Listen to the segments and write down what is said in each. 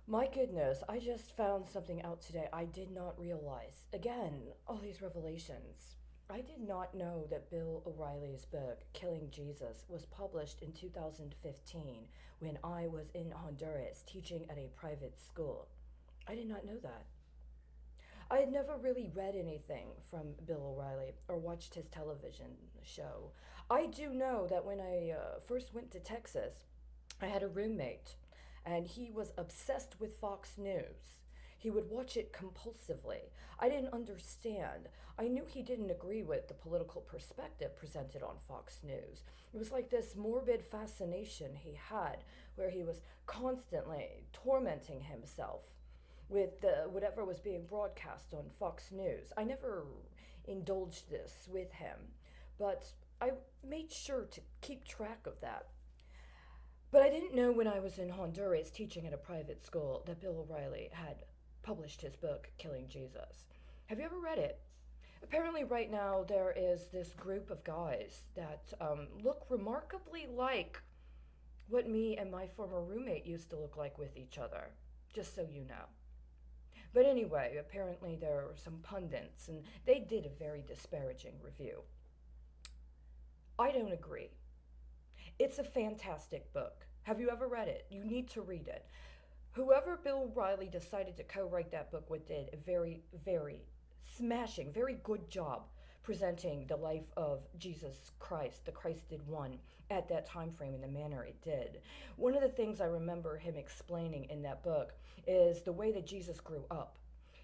My goodness, I just found something out today I did not realize. Again, all these revelations. I did not know that Bill O'Reilly's book, Killing Jesus, was published in 2015 when I was in Honduras teaching at a private school. I did not know that. I had never really read anything from Bill O'Reilly or watched his television show. I do know that when I first went to Texas, I had a roommate, and he was obsessed with Fox News. He would watch it compulsively. I didn't understand. I knew he didn't agree with the political perspective presented on Fox News. It was like this morbid fascination he had, where he was constantly tormenting himself with whatever was being broadcast on Fox News. I never indulged this with him, but I made sure to keep track of that. But I didn't know when I was in Honduras teaching at a private school that Bill O'Reilly had published his book, Killing Jesus. Have you ever read it? Apparently, right now, there is this group of guys that look remarkably like what me and my former roommate used to look like with each other, just so you know. But anyway, apparently, there are some pundits, and they did a very disparaging review. I don't agree. It's a fantastic book. Have you ever read it? You need to read it. Whoever Bill Riley decided to co write that book with did a very, very smashing, very good job presenting the life of Jesus Christ, the Christed One, at that time frame in the manner it did. One of the things I remember him explaining in that book is the way that Jesus grew up.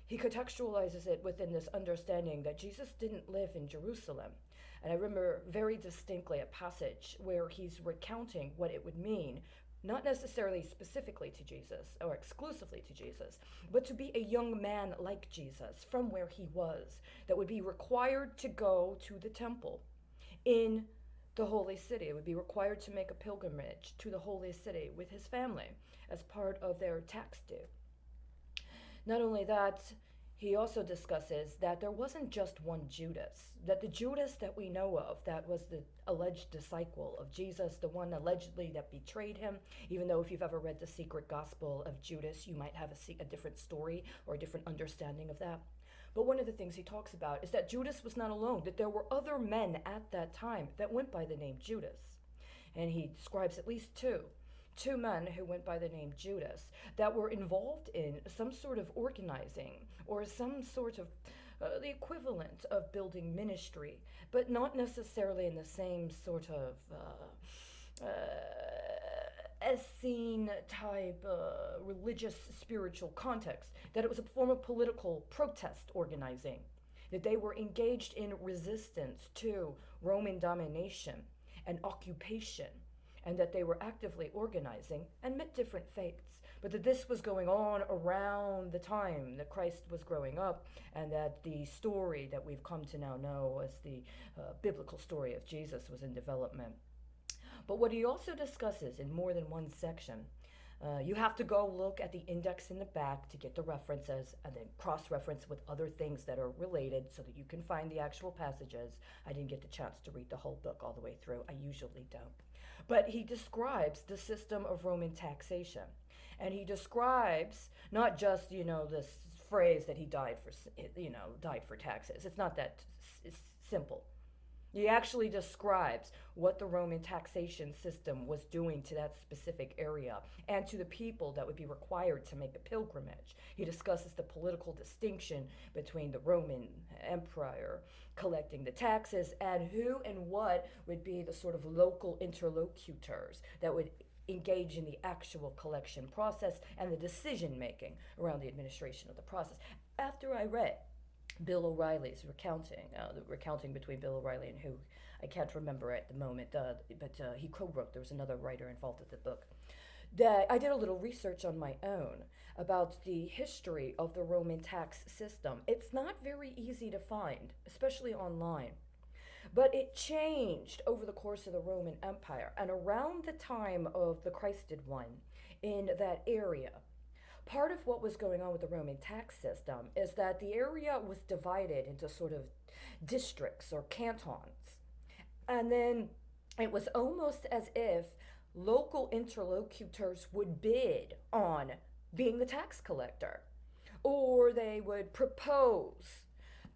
He contextualizes it within this understanding that Jesus didn't live in Jerusalem. And I remember very distinctly a passage where he's recounting what it would mean, not necessarily specifically to Jesus or exclusively to Jesus, but to be a young man like Jesus from where he was, that would be required to go to the temple in the holy city. It would be required to make a pilgrimage to the holy city with his family as part of their tax due. Not only that, he also discusses that there wasn't just one Judas, that the Judas that we know of, that was the alleged disciple of Jesus, the one allegedly that betrayed him, even though if you've ever read the secret gospel of Judas, you might have a different story or a different understanding of that. But one of the things he talks about is that Judas was not alone, that there were other men at that time that went by the name Judas. And he describes at least two men who went by the name Judas that were involved in some sort of organizing or some sort of the equivalent of building ministry, but not necessarily in the same sort of Essene type religious spiritual context, that it was a form of political protest organizing, that they were engaged in resistance to Roman domination and occupation, and that they were actively organizing and met different fates, but that this was going on around the time that Christ was growing up, and that the story that we've come to now know as the biblical story of Jesus was in development. But what he also discusses in more than one section, you have to go look at the index in the back to get the references and then cross reference with other things that are related so that you can find the actual passages. I didn't get the chance to read the whole book all the way through. I usually don't. But he describes the system of Roman taxation. And he describes not just, this phrase that he died for taxes. It's not that it's simple. He actually describes what the Roman taxation system was doing to that specific area and to the people that would be required to make a pilgrimage. He discusses the political distinction between the Roman Empire collecting the taxes and who and what would be the sort of local interlocutors that would engage in the actual collection process and the decision making around the administration of the process. After I read Bill O'Reilly's recounting, the recounting between Bill O'Reilly and who I can't remember at the moment, but he co-wrote. There was another writer involved with the book. That I did a little research on my own about the history of the Roman tax system. It's not very easy to find, especially online. But it changed over the course of the Roman Empire, and around the time of the Christed One in that area, part of what was going on with the Roman tax system is that the area was divided into sort of districts or cantons. And then it was almost as if local interlocutors would bid on being the tax collector, or they would propose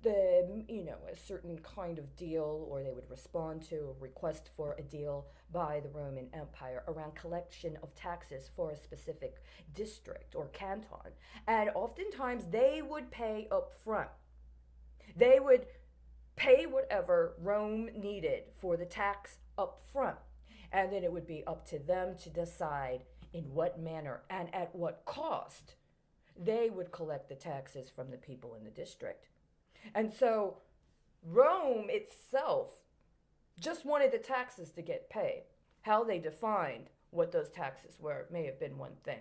a certain kind of deal, or they would respond to a request for a deal by the Roman Empire around collection of taxes for a specific district or canton. And oftentimes they would pay up front. They would pay whatever Rome needed for the tax up front. And then it would be up to them to decide in what manner and at what cost they would collect the taxes from the people in the district. And so Rome itself just wanted the taxes to get paid. How they defined what those taxes were may have been one thing.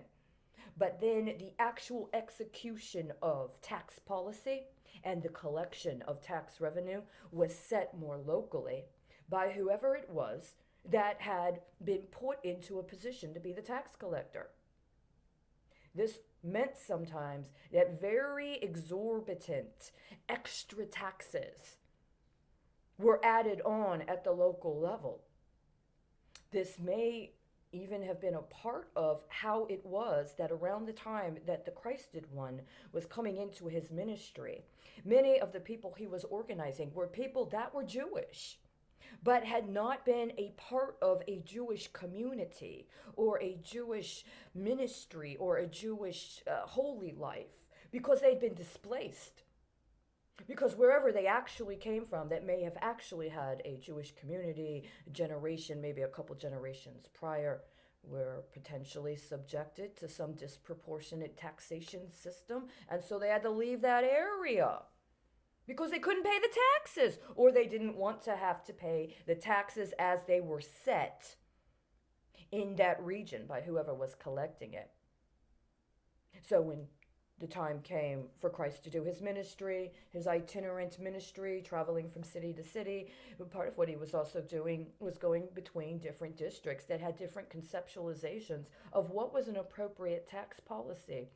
But then the actual execution of tax policy and the collection of tax revenue was set more locally by whoever it was that had been put into a position to be the tax collector. This meant sometimes that very exorbitant extra taxes were added on at the local level. This may even have been a part of how it was that around the time that the Christed One was coming into his ministry, many of the people he was organizing were people that were Jewish, but had not been a part of a Jewish community or a Jewish ministry or a Jewish holy life, because they'd been displaced. Because wherever they actually came from, that may have actually had a Jewish community, generation, maybe a couple generations prior, were potentially subjected to some disproportionate taxation system, and so they had to leave that area because they couldn't pay the taxes, or they didn't want to have to pay the taxes as they were set in that region by whoever was collecting it. So when the time came for Christ to do his ministry, his itinerant ministry, traveling from city to city, but part of what he was also doing was going between different districts that had different conceptualizations of what was an appropriate tax policy.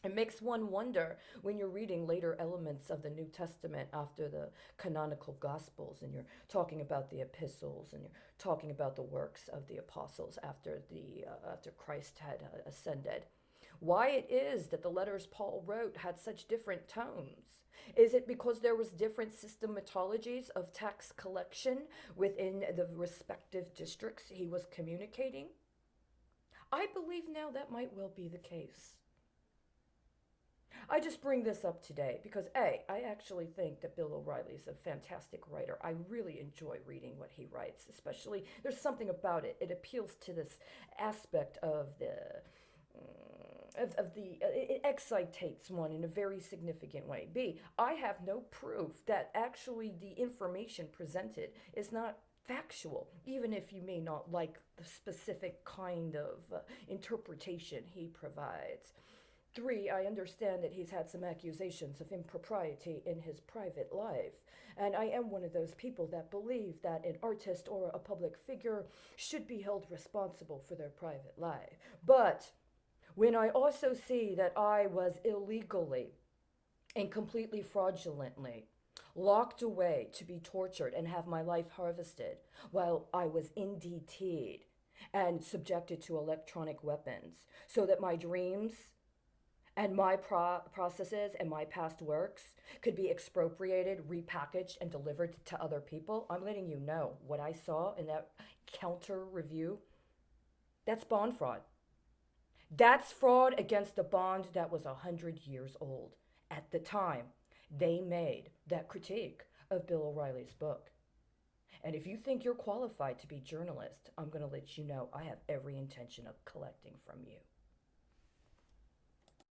It makes one wonder when you're reading later elements of the New Testament after the canonical Gospels, and you're talking about the epistles, and you're talking about the works of the apostles after Christ had ascended. Why it is that the letters Paul wrote had such different tones? Is it because there was different systematologies of tax collection within the respective districts he was communicating? I believe now that might well be the case. I just bring this up today because I actually think that Bill O'Reilly is a fantastic writer. I really enjoy reading what he writes, especially there's something about it. It appeals to this aspect of it excitates one in a very significant way. B, I have no proof that actually the information presented is not factual, even if you may not like the specific kind of interpretation he provides. 3, I understand that he's had some accusations of impropriety in his private life, and I am one of those people that believe that an artist or a public figure should be held responsible for their private life. But when I also see that I was illegally and completely fraudulently locked away to be tortured and have my life harvested while I was NDT'd and subjected to electronic weapons, so that my dreams and my processes and my past works could be expropriated, repackaged, and delivered to other people, I'm letting you know what I saw in that counter review. That's bond fraud. That's fraud against a bond that was 100 years old at the time they made that critique of Bill O'Reilly's book. And if you think you're qualified to be journalist, I'm going to let you know I have every intention of collecting from you.